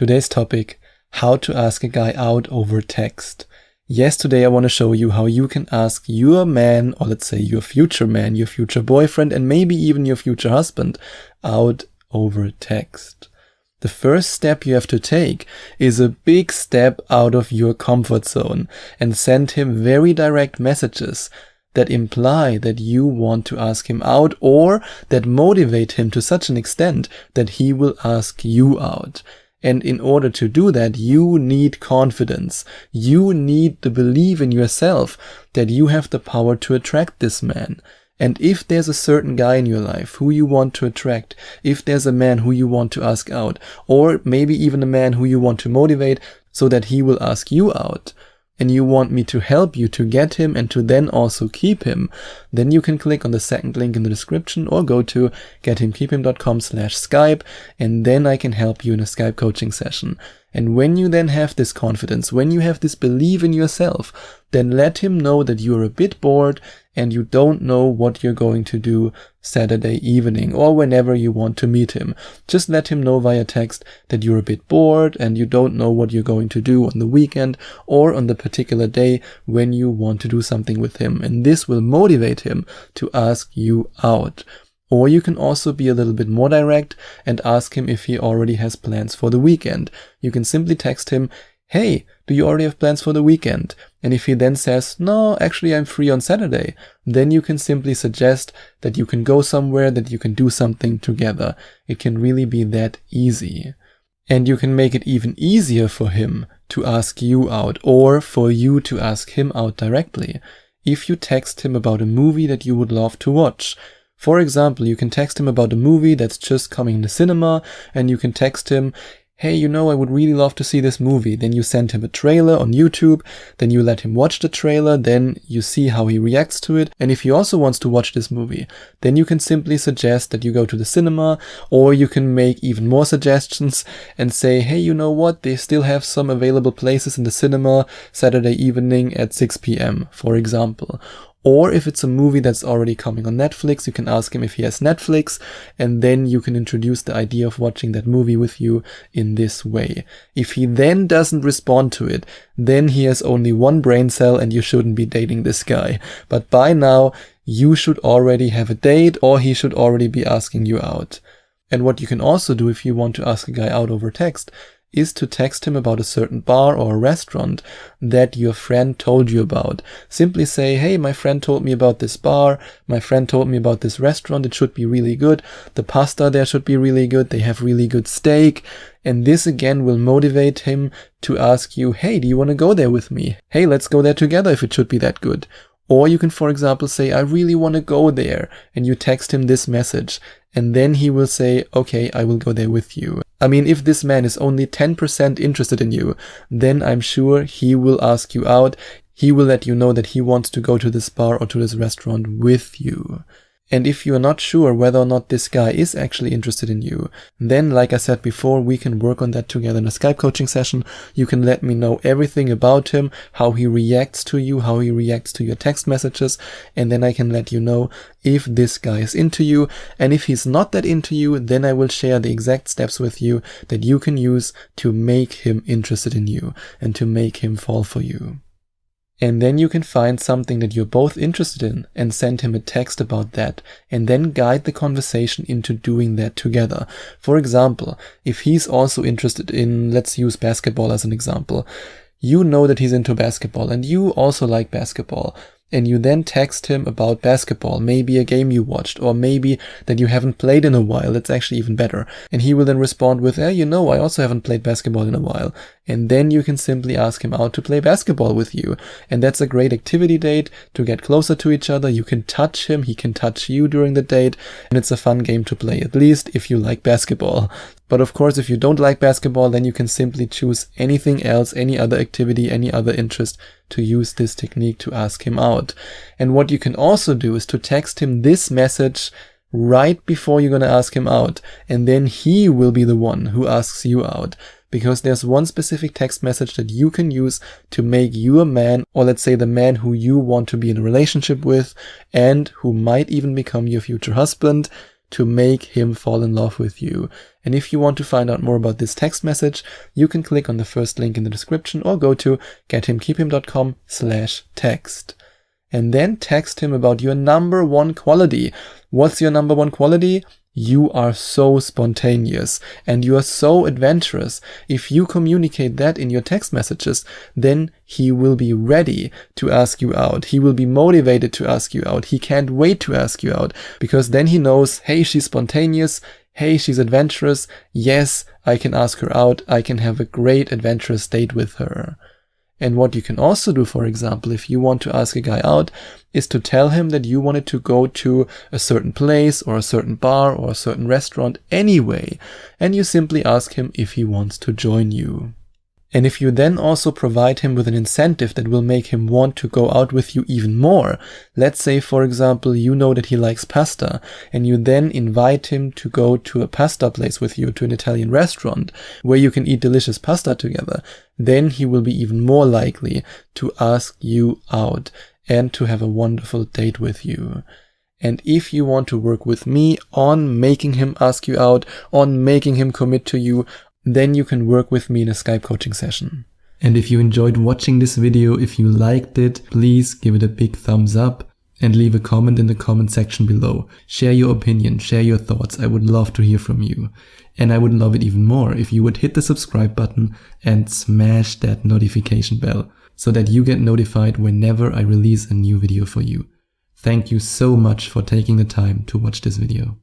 Today's topic, how to ask a guy out over text. Yes, today I want to show you how you can ask your man, or let's say your future man, your future boyfriend, and maybe even your future husband out over text. The first step you have to take is a big step out of your comfort zone and send him very direct messages that imply that you want to ask him out, or that motivate him to such an extent that he will ask you out. And in order to do that, you need confidence. You need to believe in yourself that you have the power to attract this man. And if there's a certain guy in your life who you want to attract, if there's a man who you want to ask out, or maybe even a man who you want to motivate so that he will ask you out, and you want me to help you to get him and to then also keep him, then you can click on the second link in the description or go to gethimkeephim.com/Skype, and then I can help you in a Skype coaching session. And when you then have this confidence, when you have this belief in yourself, then let him know that you're a bit bored and you don't know what you're going to do Saturday evening or whenever you want to meet him. Just let him know via text that you're a bit bored and you don't know what you're going to do on the weekend or on the particular day when you want to do something with him. And this will motivate him to ask you out. Or you can also be a little bit more direct and ask him if he already has plans for the weekend. You can simply text him, "Hey, do you already have plans for the weekend?" And if he then says, "No, actually I'm free on Saturday," then you can simply suggest that you can go somewhere, that you can do something together. It can really be that easy. And you can make it even easier for him to ask you out, or for you to ask him out directly, if you text him about a movie that you would love to watch. For example, you can text him about a movie that's just coming in the cinema, and you can text him, "Hey, I would really love to see this movie." Then you send him a trailer on YouTube, then you let him watch the trailer, then you see how he reacts to it. And if he also wants to watch this movie, then you can simply suggest that you go to the cinema, or you can make even more suggestions and say, "Hey, you know what? They still have some available places in the cinema Saturday evening at 6 p.m., for example. Or if it's a movie that's already coming on Netflix, you can ask him if he has Netflix, and then you can introduce the idea of watching that movie with you in this way. If he then doesn't respond to it, then he has only one brain cell and you shouldn't be dating this guy. But by now, you should already have a date, or he should already be asking you out. And what you can also do if you want to ask a guy out over text is to text him about a certain bar or a restaurant that your friend told you about. Simply say, "Hey, my friend told me about this bar, my friend told me about this restaurant, it should be really good, the pasta there should be really good, they have really good steak." And this again will motivate him to ask you, "Hey, do you want to go there with me? Hey, let's go there together if it should be that good." Or you can, for example, say, "I really want to go there," and you text him this message, and then he will say, "Okay, I will go there with you." I mean, if this man is only 10% interested in you, then I'm sure he will ask you out. He will let you know that he wants to go to this bar or to this restaurant with you. And if you are not sure whether or not this guy is actually interested in you, then, like I said before, we can work on that together in a Skype coaching session. You can let me know everything about him, how he reacts to you, how he reacts to your text messages, and then I can let you know if this guy is into you. And if he's not that into you, then I will share the exact steps with you that you can use to make him interested in you and to make him fall for you. And then you can find something that you're both interested in and send him a text about that, and then guide the conversation into doing that together. For example, if he's also interested in, let's use basketball as an example. You know that he's into basketball and you also like basketball. And you then text him about basketball, maybe a game you watched, or maybe that you haven't played in a while. That's actually even better. And he will then respond with, "Hey, I also haven't played basketball in a while." And then you can simply ask him out to play basketball with you. And that's a great activity date to get closer to each other. You can touch him, he can touch you during the date, and it's a fun game to play, at least if you like basketball. But of course, if you don't like basketball, then you can simply choose anything else, any other activity, any other interest to use this technique to ask him out. And what you can also do is to text him this message right before you're going to ask him out. And then he will be the one who asks you out. Because there's one specific text message that you can use to make you a man, or let's say the man who you want to be in a relationship with, and who might even become your future husband, to make him fall in love with you. And if you want to find out more about this text message, you can click on the first link in the description or go to gethimkeephim.com/text. And then text him about your number one quality. What's your number one quality? You are so spontaneous and you are so adventurous. If you communicate that in your text messages, then he will be ready to ask you out. He will be motivated to ask you out. He can't wait to ask you out, because then he knows, hey, she's spontaneous. Hey, she's adventurous. Yes, I can ask her out. I can have a great adventurous date with her. And what you can also do, for example, if you want to ask a guy out, is to tell him that you wanted to go to a certain place or a certain bar or a certain restaurant anyway, and you simply ask him if he wants to join you. And if you then also provide him with an incentive that will make him want to go out with you even more, let's say, for example, you know that he likes pasta, and you then invite him to go to a pasta place with you, to an Italian restaurant, where you can eat delicious pasta together, then he will be even more likely to ask you out and to have a wonderful date with you. And if you want to work with me on making him ask you out, on making him commit to you, then you can work with me in a Skype coaching session. And if you enjoyed watching this video, if you liked it, please give it a big thumbs up and leave a comment in the comment section below. Share your opinion, share your thoughts. I would love to hear from you. And I would love it even more if you would hit the subscribe button and smash that notification bell so that you get notified whenever I release a new video for you. Thank you so much for taking the time to watch this video.